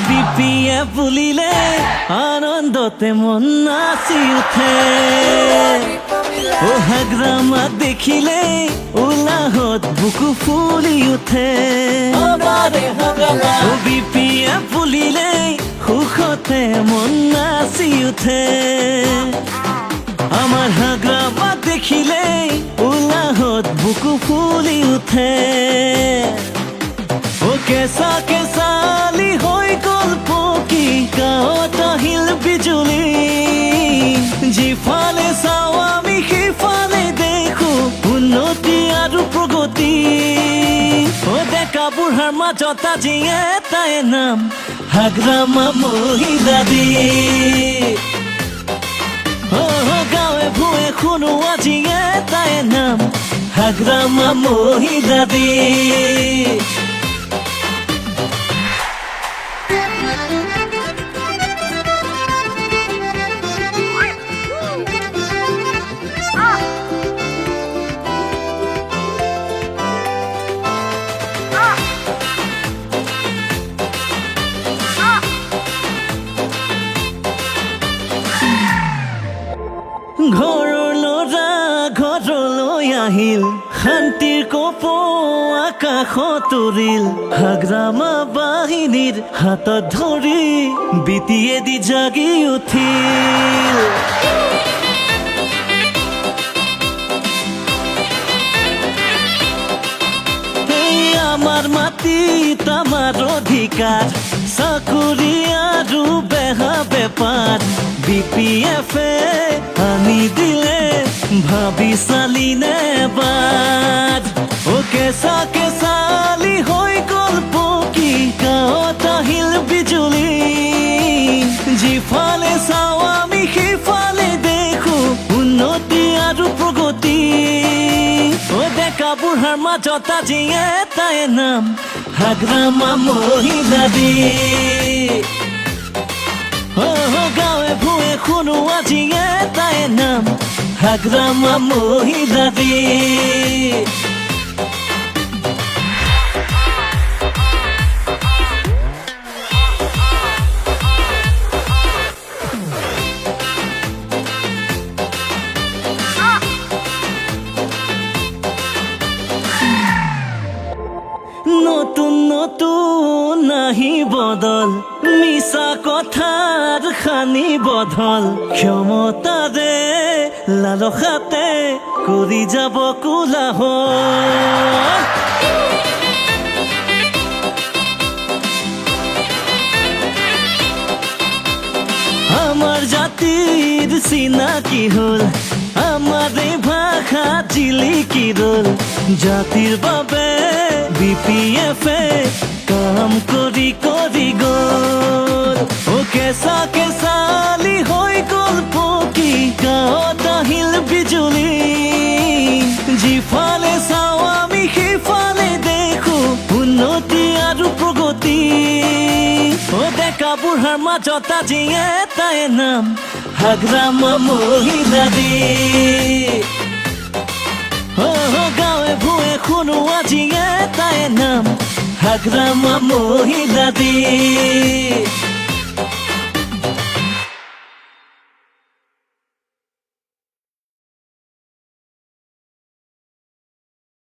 বিপিয়ে বুলিলে আনন্দতে মন নাচি উঠে ও হাগ্ৰামা দেখিলে উলাহত বুকু ফুলি উঠে ও বিপিয়ে বুলিলে সুখতে মন নাচি উঠে আমাৰ হাগ্ৰামা দেখিলে উলাহত বুকু ফুলি উঠে ও কেঁচা কেঁচালি হৈ গ'ল পকি গাঁৱত আহিল বিজুলী যিফালে চাওঁ আমি সিফালে দেখো উন্নতি আৰু প্ৰগতি ও ডেকা বুঢ়াৰ মাজত আজি এটাই নাম হাগ্ৰামা মহিলা দিৱস গাঁৱে ভূঞে শুনো আজি এটাই নাম হাগ্ৰামা মহিলা দিৱস ঘৰৰ ল'ৰা ঘৰলৈ আহিল শান্তিৰ কপ আকাশত উৰিল হাগ্ৰামা বাহিনীৰ হাতত ধৰি বিটিয়ে দি জাগি উঠিল আমাৰ মাটিত আমাৰ অধিকাৰ চাকৰি আৰু বেহা বেপাৰ বিপিএফে আনি দিলে ভাবি চালি নে বাদ ও কেঁচা কেঁচালি হৈ গ'ল পকি গাঁৱত আহিল বিজুলী যিফালে চাওঁ আমি সিফালে দেখো উন্নতি আৰু প্ৰগতি ও ডেকা বুঢ়াৰ মাজত আজি এটাই নাম হাগ্ৰামা মহিলা দিৱস গাঁৱে ভূঞে শুনো আজি এটাই নাম হাগ্ৰামা মহিলা দিৱস নতুন নতুন নাহি বদল মিছা কথাৰ খানি বদল ক্ষমতাৰে লালসাতে কৰি যাব কোলাহল আমাৰ জাতিৰ চিনাকি হ'ল আমাৰ ভাষা জিলিকি ৰ'ল জাতিৰ বাবে বিপিএফে কাম কৰি কৰি গ'ল ও কেঁচা কেঁচালি হৈ গ'ল পকি গাঁৱত আহিল বিজুলী যিফালে চাওঁ আমি সিফালে দেখো উন্নতি আৰু প্ৰগতি ও ডেকা বুঢ়াৰ মাজত আজি এটাই নাম হাগ্ৰামা মহিলা দিৱস গাঁৱে ভূঞে শুনো আজি এটাই নাম হাগ্ৰামা মহিলা দিৱস